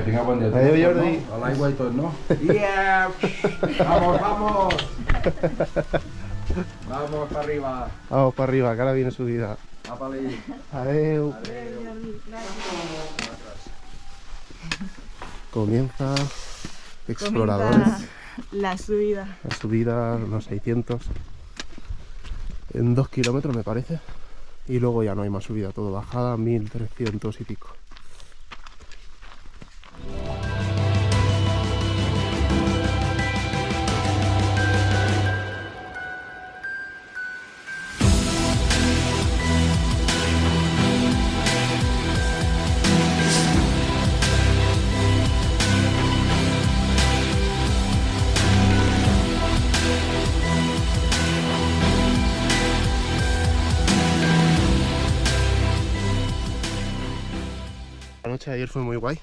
tenga buen día. Adiós, Jordi. ¿No? Al agua y todo, ¿no? ¡Yeah! ¡Vamos, vamos! Vamos para arriba. Vamos para arriba, que ahora viene subida. Apalí. Adeu. Comienza Exploradores. La subida. La subida, unos 600. En 2 kilómetros me parece. Y luego ya no hay más subida, todo bajada, 1300 y pico. La noche de ayer fue muy guay.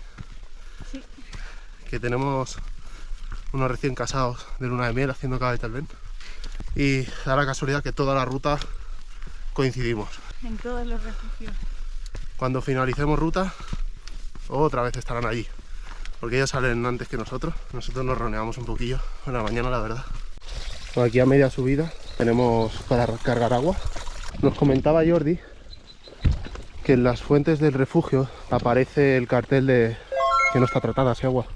Sí. Que tenemos unos recién casados de luna de miel haciendo Cava de Talvent. Y da la casualidad que toda la ruta coincidimos. En todos los refugios. Cuando finalicemos ruta, otra vez estarán allí. Porque ellos salen antes que nosotros. Nosotros nos roneamos un poquillo en la mañana, la verdad. Bueno, aquí a media subida tenemos para cargar agua. Nos comentaba Jordi que en las fuentes del refugio aparece el cartel de que no está tratada esa agua.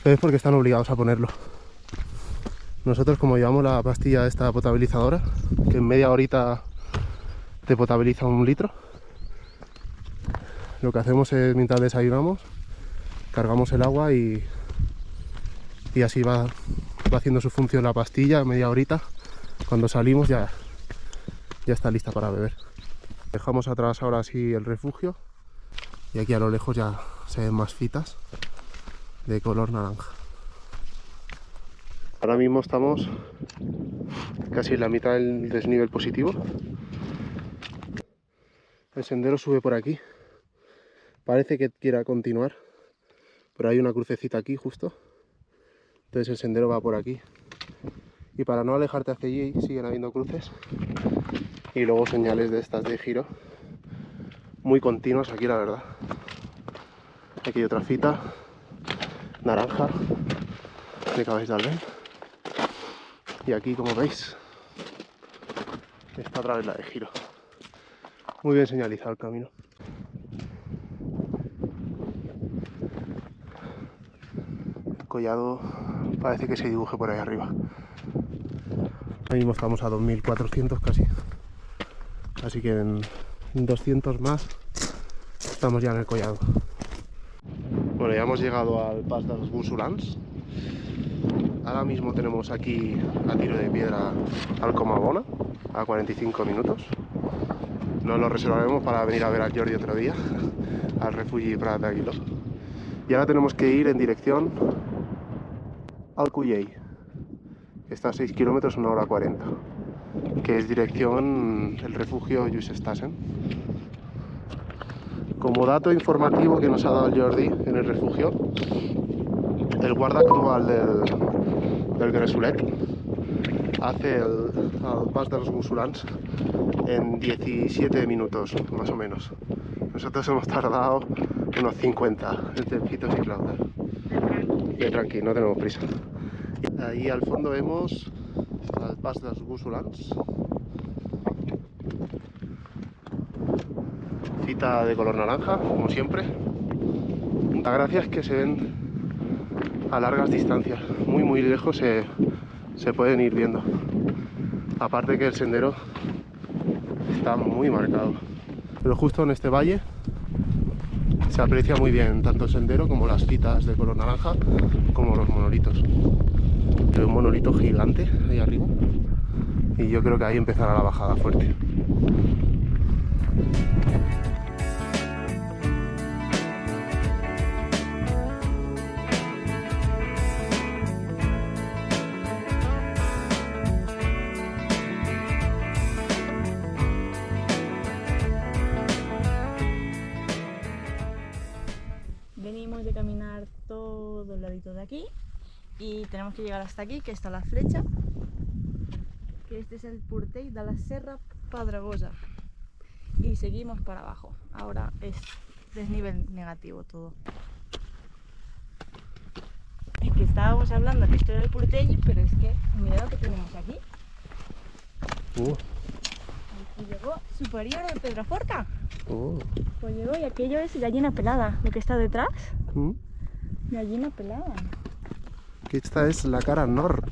Pero es porque están obligados a ponerlo. Nosotros, como llevamos la pastilla esta potabilizadora, que en media horita te potabiliza 1 litro, lo que hacemos es, mientras desayunamos, cargamos el agua y así va haciendo su función la pastilla. Media horita, cuando salimos ya está lista para beber. Dejamos atrás ahora sí el refugio y aquí a lo lejos ya se ven más fitas de color naranja. Ahora mismo estamos casi en la mitad del desnivel positivo. El sendero sube por aquí. Parece que quiera continuar, pero hay una crucecita aquí justo. Entonces el sendero va por aquí. Y para no alejarte hacia allí siguen habiendo cruces. Y luego señales de estas de giro muy continuas aquí, la verdad. Aquí hay otra fita naranja de Cava de Talvent. Y aquí, como veis, está otra vez la de giro. Muy bien señalizado el camino. El collado parece que se dibuje por ahí arriba. Ahora mismo estamos a 2400 casi. Así que en 200 más estamos ya en el collado. Bueno, ya hemos llegado al Pas dels Bussolans. Ahora mismo tenemos aquí a tiro de piedra al Comabona, a 45 minutos. Nos lo reservaremos para venir a ver a Jordi otro día, al Refugi Prat d'Aguiló. Y ahora tenemos que ir en dirección al Cuyell, que está a 6 kilómetros, 1 hora 40. Que es dirección el refugio Lluís Estassen. Como dato informativo que nos ha dado el Jordi en el refugio, el guarda actual del Gresolet hace el Pas dels Bussolans en 17 minutos, más o menos. Nosotros hemos tardado unos 50 entre pitos y flautas. Bien, tranquilo, no tenemos prisa. Ahí al fondo vemos el Pas dels Bussolans. Fita de color naranja, como siempre. La gracia es que se ven a largas distancias, muy lejos se pueden ir viendo. Aparte que el sendero está muy marcado. Pero justo en este valle se aprecia muy bien tanto el sendero como las fitas de color naranja, como los monolitos. Hay un monolito gigante ahí arriba y yo creo que ahí empezará la bajada fuerte. Venimos de caminar todo el ladito de aquí y tenemos que llegar hasta aquí, que está la flecha, que este es el Portell de la Serra Pedregosa, y seguimos para abajo. Ahora es desnivel negativo todo. Es que estábamos hablando que esto era el Purtell, pero es que mira lo que tenemos aquí. Aquí llegó Superior de Pedraforca. Pues llegó y aquello es gallina pelada. Lo que está detrás, gallina pelada. Esta es la cara nord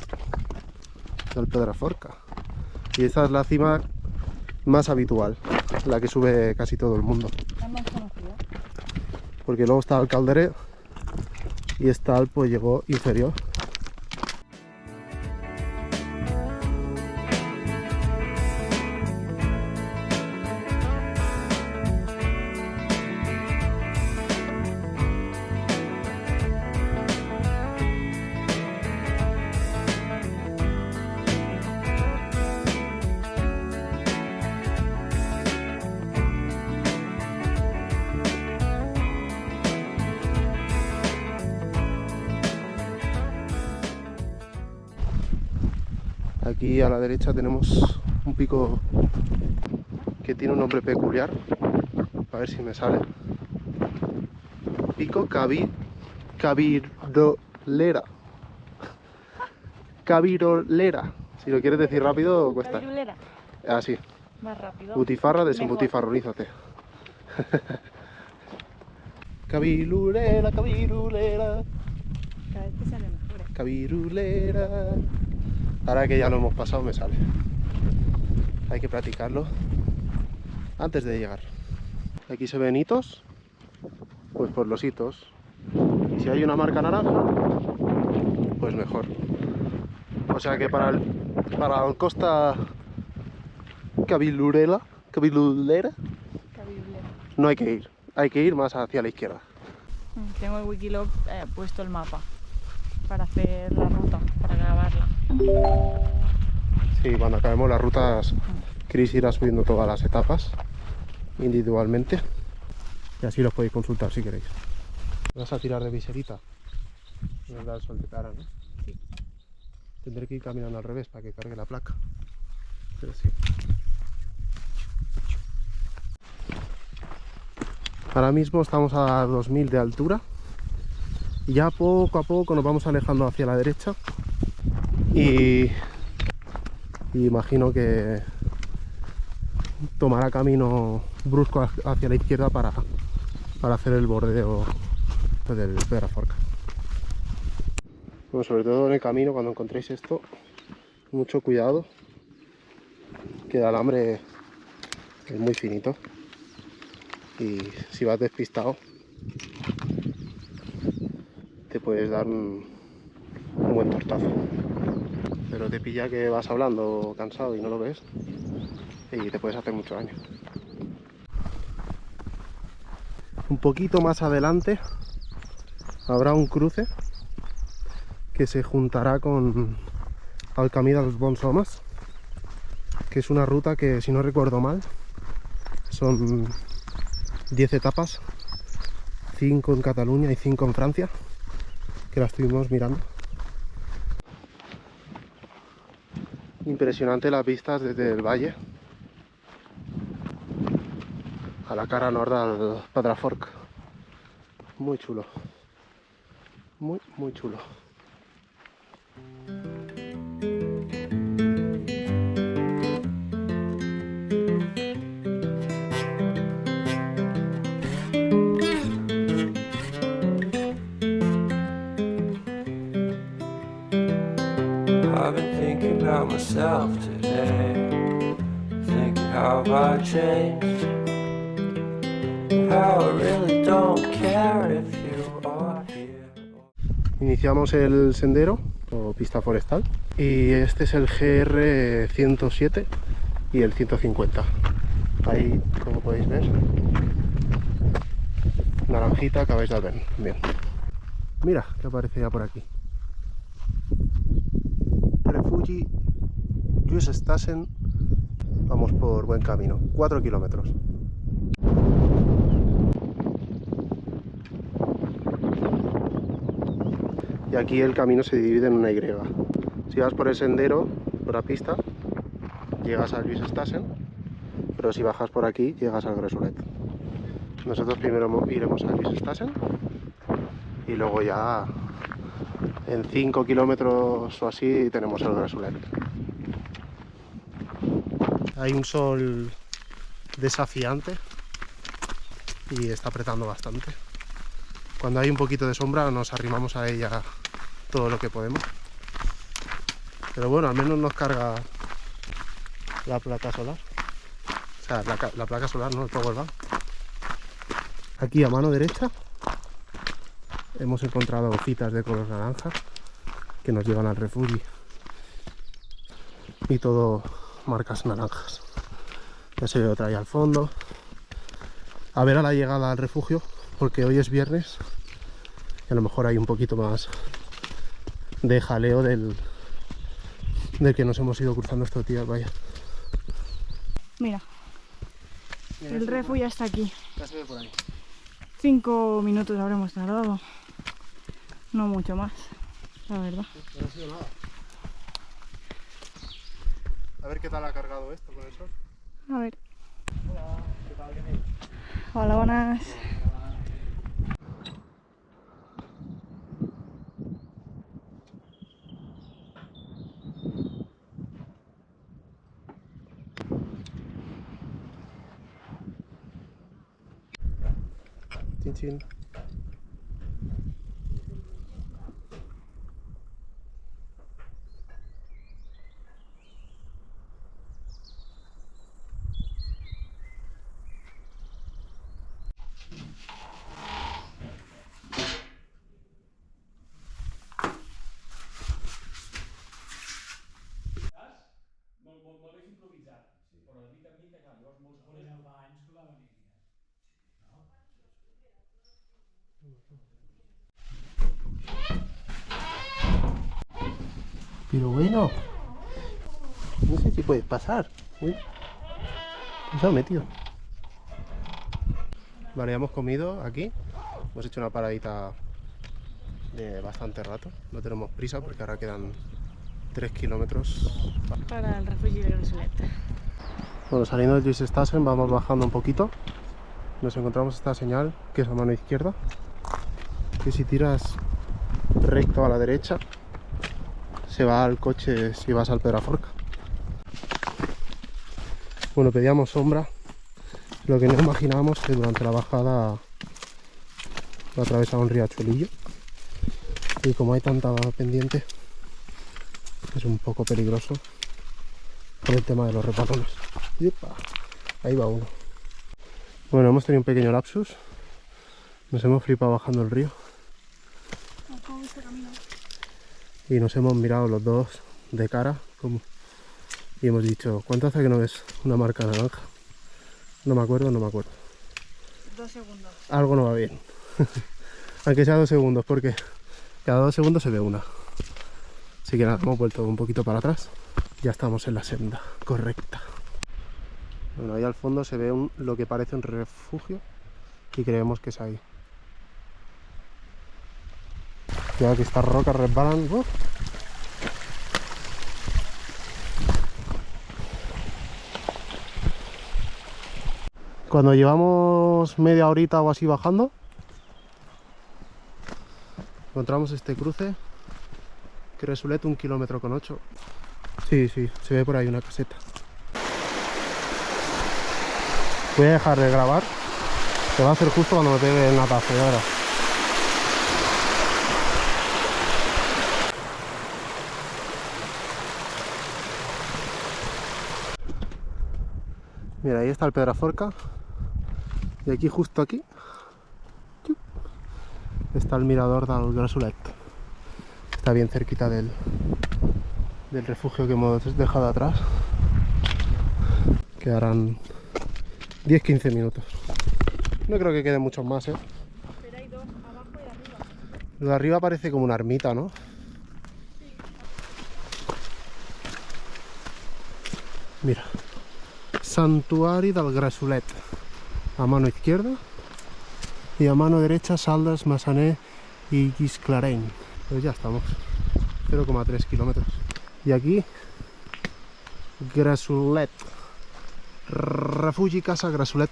del Pedraforca. Y esta es la cima más habitual, la que sube casi todo el mundo. La más conocida. Porque luego está el Calderé y está el Pollegó inferior. Aquí a la derecha tenemos un pico que tiene un nombre peculiar, a ver si me sale. Pico Cabirolera. Cabirolera. Si lo quieres decir rápido, cuesta. Cabirulera. Así. Más rápido. Butifarra, desenbutifarronízate. Cabirulera, cabirulera. Cada vez te sale mejor. Cabirulera. Ahora que ya lo hemos pasado me sale. Hay que practicarlo antes de llegar. Aquí se ven hitos, pues por los hitos. Y si hay una marca naranja, pues mejor. O sea que para el Costa Cabirulera Cabirulera. no hay que ir más hacia la izquierda. Tengo el Wikiloc puesto el mapa para hacer la ruta, para grabarla. Sí, cuando acabemos las rutas, Chris irá subiendo todas las etapas individualmente y así los podéis consultar si queréis. ¿Vas a tirar de viserita? Nos da el sol de cara, ¿no? Sí. Tendré que ir caminando al revés para que cargue la placa. Pero sí. Ahora mismo estamos a 2000 de altura y ya poco a poco nos vamos alejando hacia la derecha y imagino que tomará camino brusco hacia la izquierda para hacer el bordeo del Pedraforca. Bueno, sobre todo en el camino, cuando encontréis esto, mucho cuidado, que el alambre es muy finito y si vas despistado te puedes dar un buen tortazo. Pero te pilla que vas hablando cansado y no lo ves y te puedes hacer mucho daño. Un poquito más adelante habrá un cruce que se juntará con el Camí dels Bons Homes, que es una ruta que, si no recuerdo mal, son 10 etapas, 5 en Cataluña y 5 en Francia, que la estuvimos mirando. Impresionante las vistas desde el valle a la cara norte del Pedraforca. Muy chulo, muy chulo. I've been thinking about myself today, thinking how I changed, how I really don't care if you are here. Iniciamos el sendero o pista forestal y este es el GR 107 y el 150. Ahí, como podéis ver, naranjita, acabáis de ver. Bien. Mira que aparece ya por aquí. Refugi Jusestasen. Vamos por buen camino. 4 kilómetros. Y aquí el camino se divide en una Y. Si vas por el sendero, por la pista, llegas a Jusestasen, pero si bajas por aquí, llegas al Gresolet. Nosotros primero iremos a Jusestasen y luego ya En 5 kilómetros o así tenemos el Grasulet. Hay un sol desafiante y está apretando bastante. Cuando hay un poquito de sombra nos arrimamos a ella todo lo que podemos. Pero bueno, al menos nos carga la placa solar. O sea, la placa solar, no, el power bank. Aquí a mano derecha hemos encontrado citas de color naranja que nos llevan al refugio. Y todo marcas naranjas. Ya se ve otra ahí al fondo. A ver a la llegada al refugio, porque hoy es viernes y a lo mejor hay un poquito más de jaleo del que nos hemos ido cruzando estos días, vaya. Mira, el refugio está aquí. Ya se ve por ahí. 5 minutos habremos tardado. No mucho más, la verdad. No ha sido nada. A ver qué tal ha cargado esto con el sol. A ver. Hola, buenas. Chin chin. Pero bueno, no sé si puede pasar. Uy, ¿qué se ha metido? Vale, ya hemos comido aquí. Hemos hecho una paradita de bastante rato. No tenemos prisa porque ahora quedan 3 kilómetros. Para el refugio de Grasulet. Bueno, saliendo del Lluís Stassen vamos bajando un poquito. Nos encontramos esta señal, que es a mano izquierda. Que si tiras recto a la derecha, se va al coche si vas al Pedraforca. Bueno, pedíamos sombra. Lo que no imaginábamos es que durante la bajada atravesaba un riachuelillo. Y como hay tanta pendiente, es un poco peligroso con el tema de los repatones. ¡Yepa! Ahí va uno. Bueno, hemos tenido un pequeño lapsus. Nos hemos flipado bajando el río. Y nos hemos mirado los dos de cara y hemos dicho, ¿cuánto hace que no ves una marca naranja? No me acuerdo. 2 segundos. Algo no va bien. Aunque sea 2 segundos, porque cada 2 segundos se ve una. Así que nada, hemos vuelto un poquito para atrás. Ya estamos en la senda correcta. Bueno, ahí al fondo se ve lo que parece un refugio y creemos que es ahí. Ya que estas rocas resbalan. Cuando llevamos media horita o así bajando, encontramos este cruce. Grasulet 1,8 kilómetros. Sí, se ve por ahí una caseta. Voy a dejar de grabar. Se va a hacer justo cuando me pegue el natazo de ahora. Mira, ahí está el Pedraforca. Y aquí, justo aquí, está el mirador del Grasulet. Está bien cerquita del refugio que hemos dejado atrás. Quedarán 10-15 minutos. No creo que queden muchos más, ¿eh? Pero hay 2, abajo y arriba. Lo de arriba parece como una ermita, ¿no? Sí. Mira. Santuari del Grasulet. A mano izquierda. Y a mano derecha, Saldes, Massanet y Gisclareny. Pues ya estamos. 0,3 kilómetros. Y aquí, Grasulet. Refugi Casa Grasulet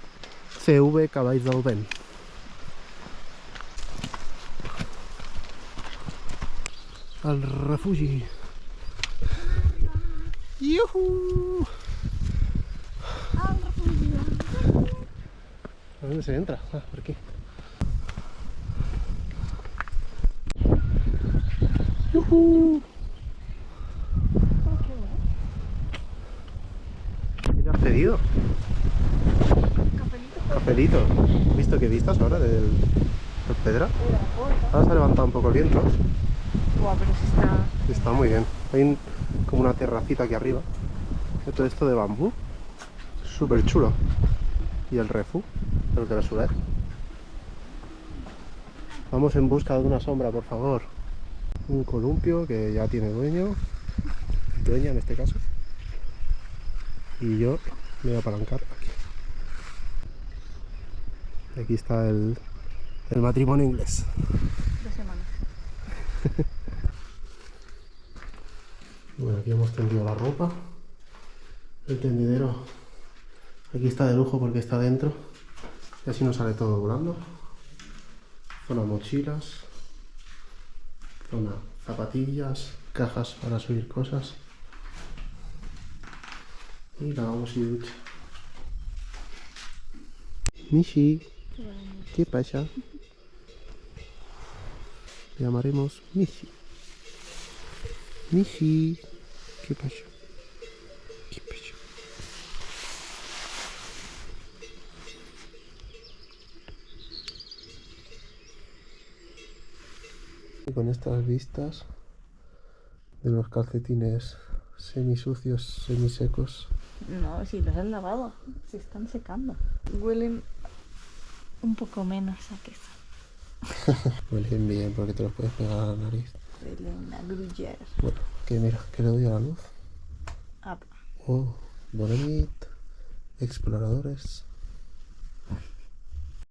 CV Cavalls del Vent. al refugio. ¡Yuhu! ¿A dónde se entra? Ah, por aquí. ¡Yuhu! ¿Qué te has pedido? Cafelito. ¿Has visto qué vistas ahora del Pedra? Ahora se ha levantado un poco el viento. Buah, pero sí está... Está muy bien. Hay como una terracita aquí arriba. Y todo esto de bambú. Súper chulo. Y el refu, el de la ciudad. Vamos en busca de una sombra, por favor. Un columpio que ya tiene dueño. Dueña en este caso. Y yo me voy a apalancar aquí. Aquí está el matrimonio inglés. 2 semanas. Bueno, aquí hemos tendido la ropa. El tendidero aquí está de lujo porque está dentro. Y así nos sale todo volando. Zona mochilas. Zona zapatillas. Cajas para subir cosas. Y lavamos y ducha. Mishi, ¿qué pasa? Le llamaremos Mishi. Mishi, ¿qué pasa? ¿Qué pasa? Y con estas vistas de los calcetines semisucios, semisecos. No, si los has lavado, se están secando. Huelen un poco menos a queso. Huelen bien porque te los puedes pegar a la nariz. Huelen a gruyère. Bueno, que mira, que le doy a la luz. Ah, Oh, bonito. Exploradores.